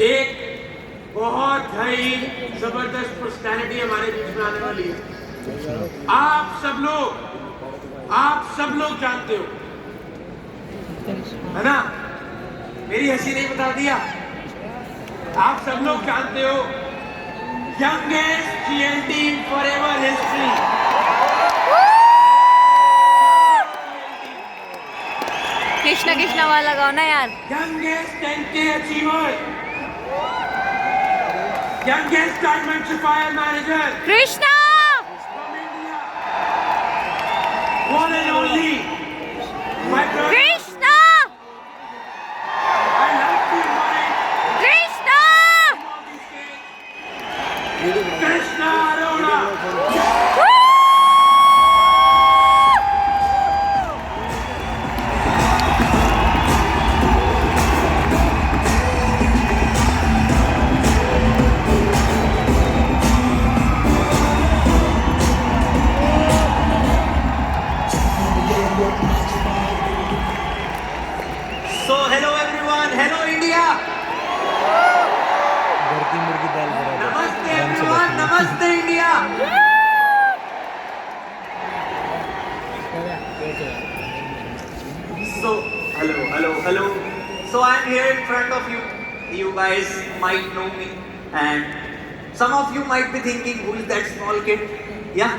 एक बहुत ही जबरदस्त पर्सनैलिटी हमारे बीच में आने वाली है। आप सब लोग जानते हो, है ना? मेरी हंसी नहीं बता दिया। आप सब लोग जानते हो, youngest GL team forever history. Krishna Krishna वाला गाओ ना यार। Youngest 10K achiever, youngest diversifier manager Krishna from India, one and only my brother. Krishna I love to invite Krishna on the stage, Krishna Arora. So hello everyone, hello India. Namaste everyone, namaste India. So hello. So I'm here in front of you. You guys might know me, and some of you might be thinking, who is that small kid? Yeah,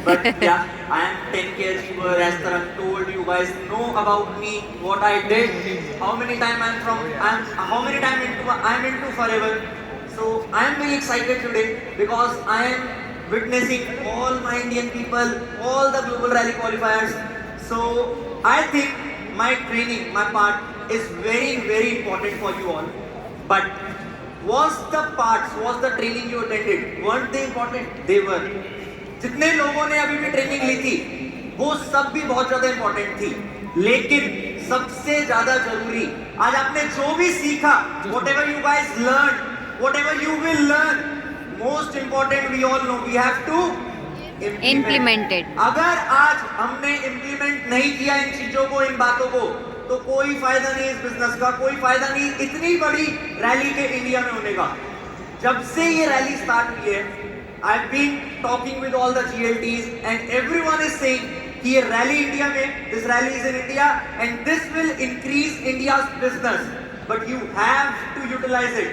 but yeah, I am 10K achiever. As Tarang told you guys know about me, what I did, how many time I'm into forever. So I am very excited today because I am witnessing all my Indian people, all the global rally qualifiers. So I think my training, my part is very important for you all. But was the training you attended, weren't they important? They were. जितने लोगों ने अभी भी training ली थी, वो सब भी बहुत ज्यादा इंपॉर्टेंट थी, लेकिन सबसे ज्यादा जरूरी आज आपने जो भी सीखा, whatever you guys learned, whatever you will learn, most important we all know, we have to Implemented. अगर आज हमने इम्प्लीमेंट नहीं किया इन चीजों को, इन बातों को, तो कोई फायदा नहीं इस बिजनेस का, कोई फायदा नहीं इतनी बड़ी रैली के इंडिया में होने का। जब से ये रैली स्टार्ट हुई है, I've been talking with all the GLTs and everyone is saying कि ये रैली इंडिया में, this rally is in India and this will increase India's business, but you have to utilize it.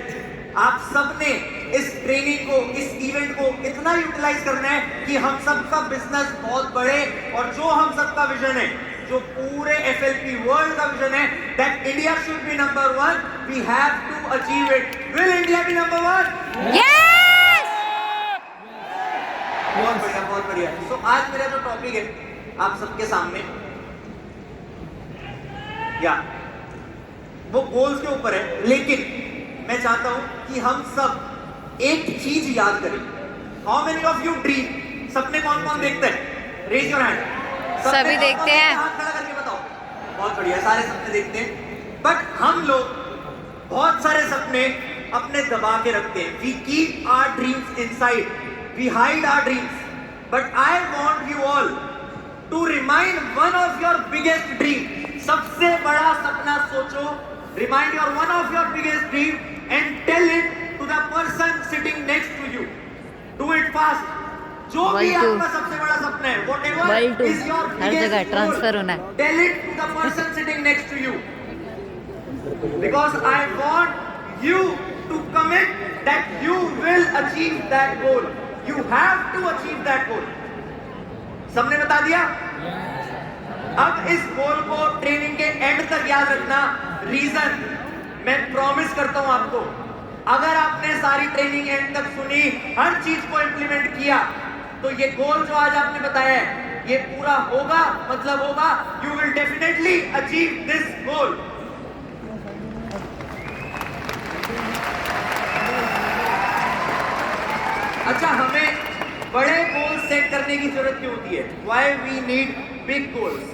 आप सबने इस training को, इस event को इतना यूटिलाइज करना है कि हम सबका बिजनेस बहुत बढ़े, और जो हम सबका विजन है, जो पूरे FLP वर्ल्ड का विजन है, that India should be number 1, we have to achieve it. Will India be number 1? Yes बहुत बढ़िया। So आज मेरा जो टॉपिक है आप सबके सामने, या वो गोल्स के ऊपर है, लेकिन मैं चाहता हूं कि हम सब एक चीज याद करें। How many of you dream? सपने कौन कौन देखते हैं? Raise your hand. सभी देखते हैं। हाथ खड़ा करके बताओ। बहुत बढ़िया, सारे सपने देखते हैं, बट हम लोग बहुत सारे सपने अपने दबा के रखते हैं। We keep our dreams inside, we hide our dreams, but I want you all to remind one of your biggest dream. सबसे बड़ा सपना सोचो, remind your one of your biggest dream and tell it to the person sitting next to you. Do it fast. जो भी आपका सबसे बड़ा सपना है, whatever is your biggest goal, transfer होना है। tell it to the person sitting next to you. Because I want you to commit that you will achieve that goal. You have to achieve that goal. सबने बता दिया? अब इस गोल को training के and तक याद रखना। रीजन मैं प्रॉमिस करता हूं आपको, अगर आपने सारी ट्रेनिंग एंड तक सुनी, हर चीज को इंप्लीमेंट किया, तो ये गोल जो आज आपने बताया है, ये पूरा होगा। मतलब होगा, you will definitely achieve this goal. अच्छा, हमें बड़े गोल सेट करने की जरूरत क्यों होती है? Why we need big goals?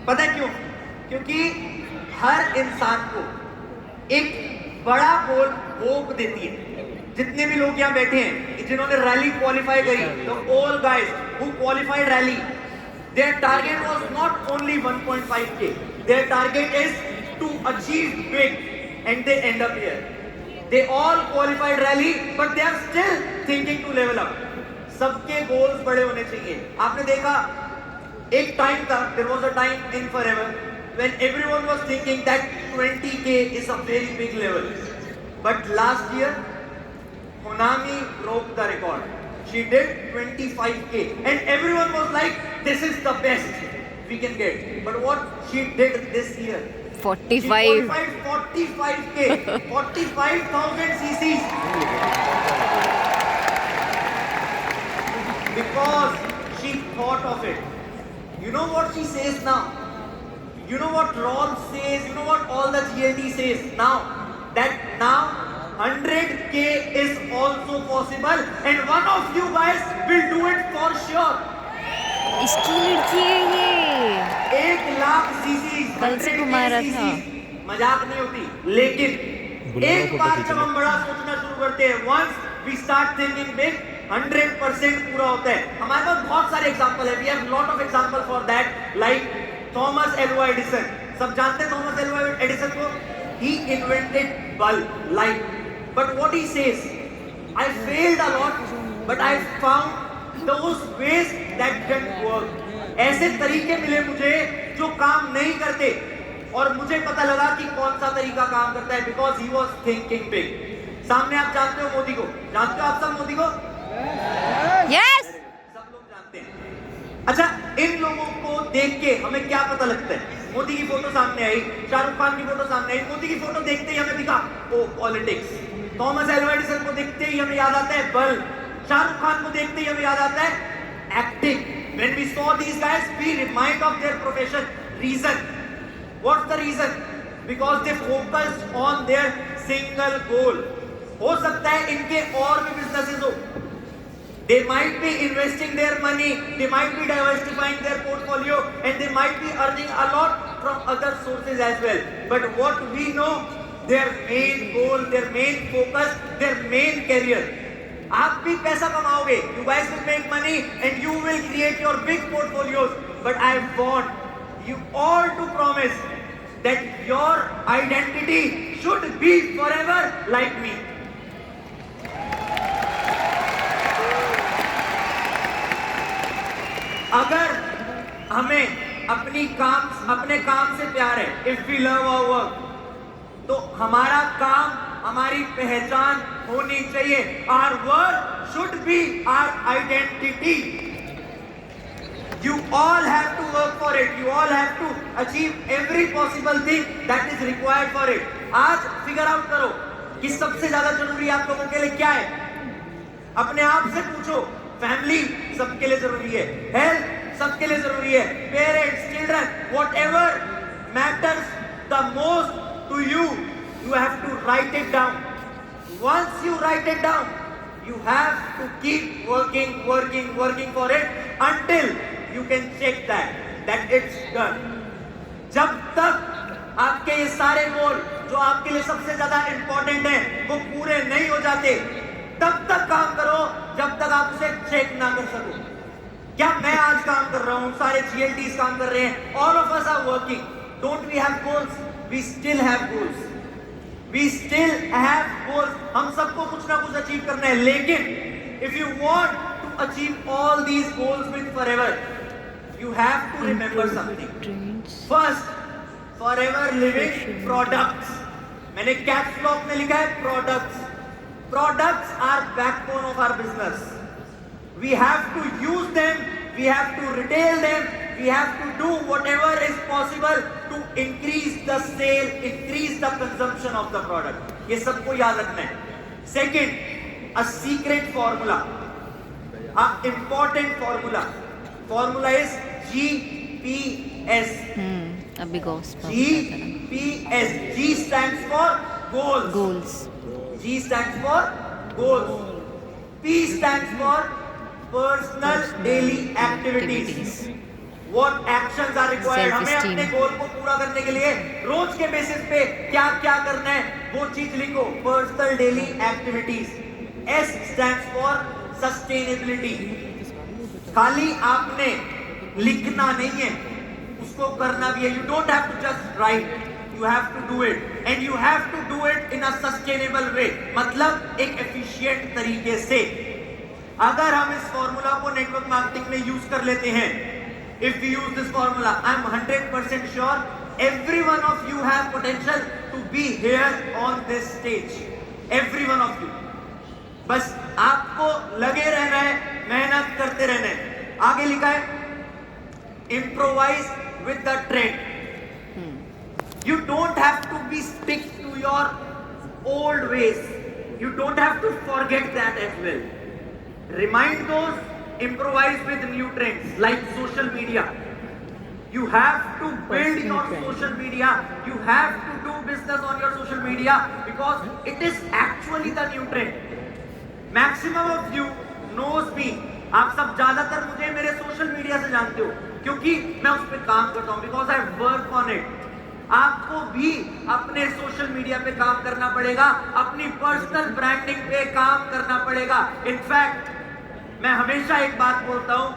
पता है क्यों? क्योंकि हर इंसान को एक बड़ा गोल होप देती है। जितने भी लोग यहाँ बैठे हैं, जिन्होंने रैली क्वालिफाई करी, तो all guys who qualified rally, their target was not only 1.5K, their target is to achieve big, and they end up here. They all qualified rally, but they are still thinking to level up. सबके goals बड़े होने चाहिए. आपने देखा एक time था, there was a time in forever when everyone was thinking that 20K is a very big level. But last year, Honami broke the record. She did 25K and everyone was like, this is the best we can get. But what she did this year? 45. She qualified 45K, 45,000 cc's. Because she thought of it. You know what she says now? You know what Rolls says? You know what all the GLT says now? That now 100K is also possible and one of you guys will do it for sure. इसकी लड़की है ये. 1,00,000 CC कल से घुमा रहा था. मजाक नहीं होती. लेकिन एक बार जब हम बड़ा सोचना शुरू करते हैं, once we start thinking big, 100% पूरा होता है. हमारे पास बहुत सारे एग्जांपल है. We have lot of example for that, like Thomas Alva Edison. सब जानते हैं Thomas Alva Edison को. He invented bulb, light. But what he says, I failed a lot, but I found those ways that didn't work. ऐसे तरीके मिले मुझे जो काम नहीं करते और मुझे पता लगा कि कौन सा तरीका काम करता है, because he was thinking big. सामने आप जानते हो मोदी को, जानते हो आप सब मोदी को? Yes. सब लोग जानते हैं. अच्छा, इन लोगों को देख के हमें क्या पता लगता है? मोदी की फोटो सामने आई, शाहरुख खान की फोटो सामने आई. मोदी की फोटो देखते ही हमें दिखा ओ पॉलिटिक्स. थॉमस एल्वा एडिसन को देखते ही हमें याद आता है बल्ब. शाहरुख खान को देखते ही हमें याद आता है acting. When we saw these guys, we remind of their profession. Reason. What's the reason? Because they focused on their single goal. हो सकता है इनके और भी businesses हो. They might be investing their money, they might be diversifying their portfolio, and they might be earning a lot from other sources as well. But what we know, their main goal, their main focus, their main career. आप भी पैसा कमाओगे, you guys will make money and you will create your big portfolios. But I want you all to promise that your identity should be forever like me. अगर हमें अपने काम से प्यार है, if we love our work, तो हमारा काम हमारी पहचान होनी चाहिए. Our work should be our identity. You all have to work for it. You all have to achieve every possible thing that is required for it. आज figure out करो कि सबसे ज्यादा जरूरी आप लोगों के लिए क्या है. अपने आप से पूछो. फैमिली सबके लिए जरूरी है, हेल्थ सबके लिए जरूरी है, parents, children, whatever matters the most to you, you have to write it down. Once you write it down, you have to keep working for it until you can check that it's done. जब तक आपके ये सारे गोल जो आपके लिए सबसे ज्यादा इंपॉर्टेंट है वो पूरे नहीं हो जाते, तब तक काम करो जब तक आप उसे चेक ना कर सको. क्या मैं आज काम कर रहा हूं, सारे GLTs काम कर रहे हैं, all of us are working. Don't we have goals? We still have goals. We still have goals. हम सबको कुछ ना कुछ अचीव करना है. लेकिन if you want to achieve all these goals with forever, you have to remember something. First, forever living products. मैंने caps lock में लिखा है products. Products are backbone of our business. We have to use them, we have to retail them, we have to do whatever is possible to increase the sale, increase the consumption of the product. ये सबको याद रखना है. Second, a secret formula, a important formula. Formula is GPS. अभी गोस GPS. G stands for goals. goals. G stands for goals. P stands for personal daily activities. What actions are required? हमें अपने गोल को पूरा करने के लिए रोज के बेसिस पे क्या क्या करना है वो चीज लिखो. Personal daily activities. S stands for sustainability. खाली आपने लिखना नहीं है, उसको करना भी है. You don't have to just write, you have to do it. And you have to do it in a sustainable way, मतलब एक एफिशिएंट तरीके से। अगर हम इस फॉर्मूला को नेटवर्क मार्केटिंग में यूज कर लेते हैं, if we use this formula, I am 100% sure every one of you have potential to be here on this stage, every one of you. बस आपको लगे रहना है, मेहनत करते रहना है। आगे लिखा है improvise with the trend. You don't have to be stick to your old ways. You don't have to forget that as well. Remind those, improvise with new trends like social media. You have to build your social media. You have to do business on your social media because it is actually the new trend. Maximum of you knows me. आप सब ज्यादातर मुझे मेरे social media से जानते हो क्योंकि मैं उस पर काम करता हूं, because I work on it. आपको भी अपने सोशल मीडिया पे काम करना पड़ेगा, अपनी पर्सनल ब्रांडिंग पे काम करना पड़ेगा। इनफैक्ट मैं हमेशा एक बात बोलता हूं,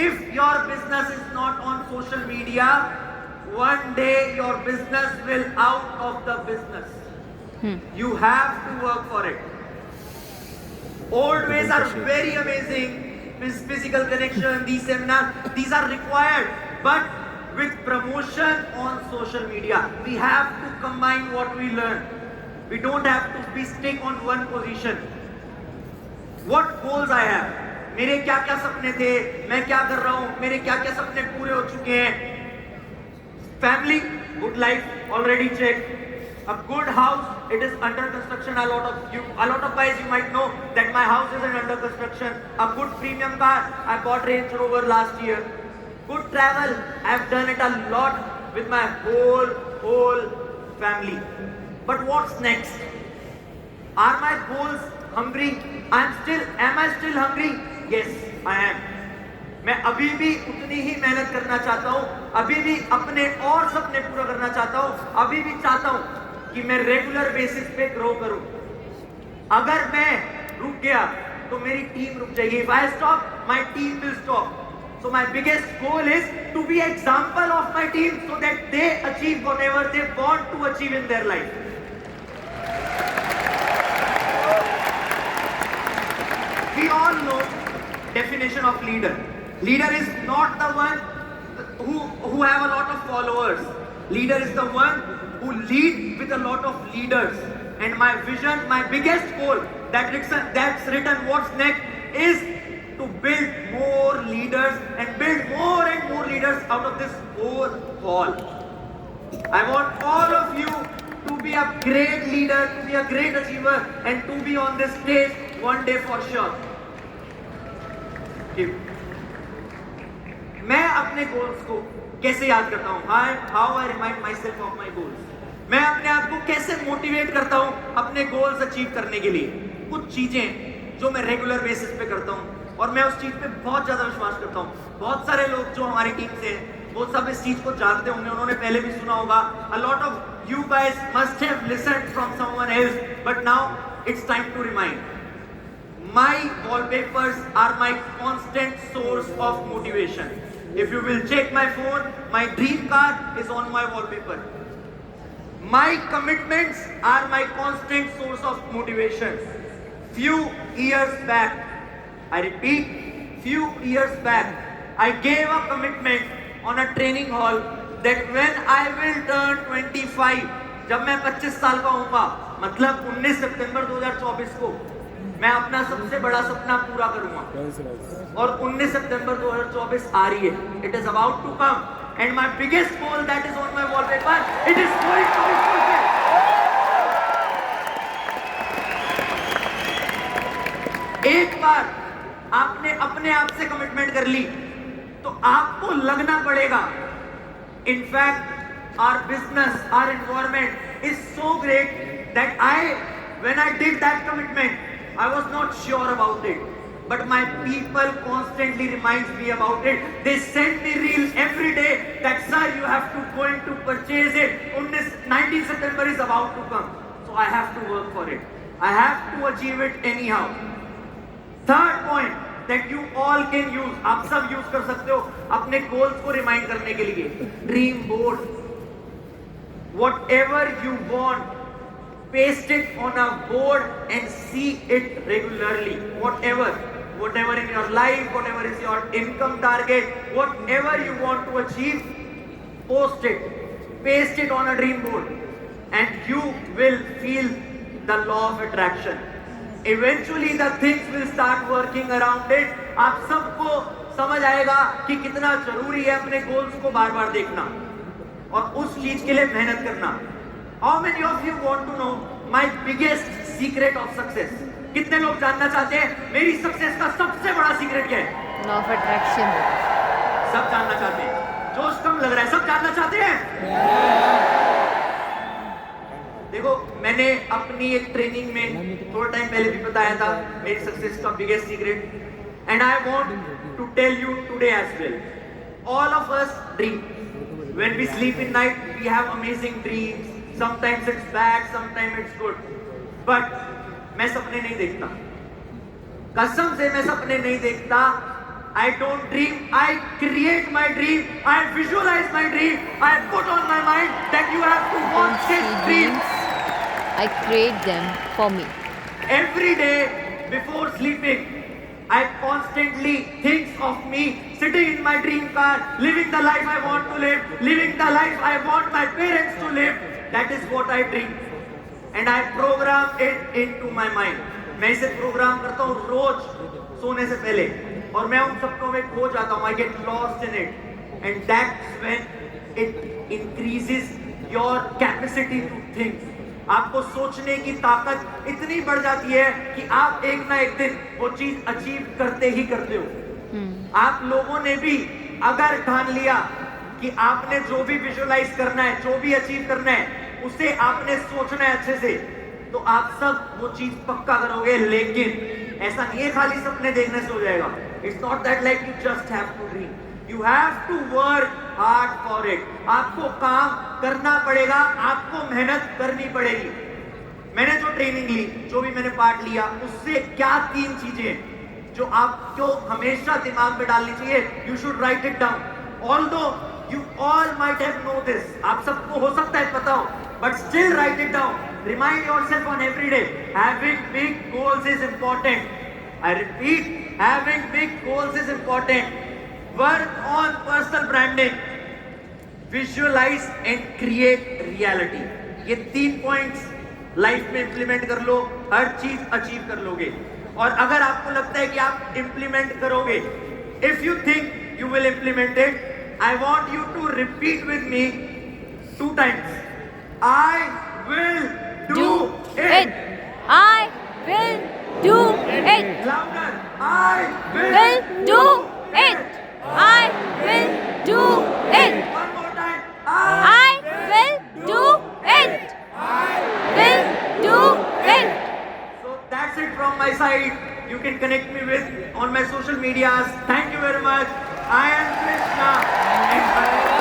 if your business is not on social media, one day your business will out of the business. You have to work for it. Old ways are very amazing. Physical connection, these seminars, these are required. But with promotion on social media, we have to combine what we learn. We don't have to be stick on one position. What goals I have? मेरे क्या क्या सपने थे, मैं क्या कर रहा हूँ, मेरे क्या क्या सपने पूरे हो चुके हैं। Family, good life, already checked. A good house, it is under construction. A lot of guys, you might know that my house is under construction. A good premium car, I bought Range Rover last year. Good travel, I have done it a lot with my whole family. But what's next? Are my goals hungry? Am I still hungry? Yes, I am. मैं अभी भी उतनी ही मेहनत करना चाहता हूँ, अभी भी अपने और सपने पूरा करना चाहता हूँ, अभी भी चाहता हूँ कि मैं रेगुलर बेसिस पे ग्रो करूं। अगर मैं रुक गया तो मेरी टीम रुक जाएगी। If I stop, my team will stop. So my biggest goal is to be example of my team so that they achieve whatever they want to achieve in their life. We all know definition of leader. Leader is not the one who have a lot of followers. Leader is the one who lead with a lot of leaders. And my vision, my biggest goal that's written what's next is to build more leaders and build more and more leaders out of this whole hall. I want all of you to be a great leader, to be a great achiever and to be on this stage one day for sure. मैं अपने goals को कैसे याद करता हूँ? How I remind myself of my goals. मैं अपने आप को कैसे मोटिवेट करता हूँ अपने गोल्स अचीव करने के लिए? कुछ चीजें जो मैं रेगुलर बेसिस पे करता हूँ और मैं उस चीज पे बहुत ज्यादा विश्वास करता हूँ। बहुत सारे लोग जो हमारी टीम से हैं वो सब इस चीज को जानते होंगे, उन्होंने पहले भी सुना होगा। A lot of you guys must have listened from someone else, but now it's time to remind. My wallpapers are my constant source of motivation. If you will check my phone, my dream car is on my wallpaper. My commitments are my constant source of motivation. Few years back, I repeat, few years back, I gave a commitment on a training hall that when I will turn 25, जब मैं 25 साल का होऊंगा, मतलब 19 सितंबर 2024 को मैं अपना सबसे बड़ा सपना पूरा करूंगा। और 19 सितंबर 2024 आ रही है, it is about to come, and my biggest goal that is on my wallpaper, it is going to be fulfilled. एक बार आपने अपने आप से कमिटमेंट कर ली तो आपको लगना पड़ेगा। In fact our business, our environment is so great that when I did that commitment, I was not sure about it. But my people constantly reminds me about it. They send me reels every day that sir, you have to go in to purchase it. 19 September is about to come. So I have to work for it. I have to achieve it anyhow. Third point that you all can use, आप सब use कर सकते हो अपने goals को remind करने के लिए, dream board. whatever you want, paste it on a board and see it regularly. Whatever in your life, whatever is your income target, whatever you want to achieve, post it, paste it on a dream board, and you will feel the law of attraction. Eventually the things will start working around it. आप सबको समझ आएगा कि कितना जरूरी है अपने goals को बार बार देखना और उस चीज के लिए मेहनत करना. How many of you want to know my biggest secret of success? कितने लोग जानना चाहते हैं मेरी सक्सेस का सबसे बड़ा सीक्रेट क्या है? Law of attraction. सब जानना चाहते हैं. जोश कम लग रहा है. सब जानना चाहते हैं. देखो, मैंने अपनी एक ट्रेनिंग में थोड़ा टाइम पहले भी बताया था मेरी सक्सेस का biggest secret, and I want to tell you today as well. All of us dream. When we sleep in night we have amazing dreams. Sometimes it's bad, sometimes it's good, but मैं सपने नहीं देखता. कसम से मैं सपने नहीं देखता. I don't dream, I create my dream, I visualize my dream, I put on my mind that you have to want this dream. I create them for me. Every day before sleeping, I constantly think of me sitting in my dream car, living the life I want to live, living the life I want my parents to live. That is what I dream. And I program it into my mind. मैं इसे programme करता हूँ रोज सोने से पहले, और मैं उन सपनों में खो जाता हूँ. I get lost in it, and that's when it increases your capacity to think. आपको सोचने की ताकत इतनी बढ़ जाती है कि आप एक ना एक दिन वो चीज अचीव करते ही करते हो. आप लोगों ने भी अगर ठान लिया कि आपने जो भी विजुअलाइज करना है, जो भी अचीव करना है, उसे आपने सोचना है अच्छे से, तो आप सब वो चीज पक्का करोगे. लेकिन ऐसा नहीं है खाली सपने देखने से हो जाएगा. It's not that like you just have to dream. You have to work hard for it. आपको काम करना पड़ेगा, आपको मेहनत करनी पड़ेगी. मैंने जो ट्रेनिंग ली, जो भी मैंने पार्ट लिया, उससे क्या 3 चीजें जो आपको हमेशा दिमाग में डालनी चाहिए. You should write it down. Although you all might have know this, आप सबको हो सकता है पता हो, but still write it down. Remind yourself on every day. Having big goals is important. I repeat, having big goals is important. Work on personal branding. Visualize and create reality. ये 3 points life में implement कर लो, हर चीज achieve कर लोगे. और अगर आपको लगता है कि आप इंप्लीमेंट करोगे, if you think you will implement it, I want you to repeat with me 2 times. I will do it. I will do it. Louder. I Will do it. I will do it. One more time. I will do it. I will do it. So that's it from my side. You can connect me with on my social medias. Thank you very much. I am Krishna. And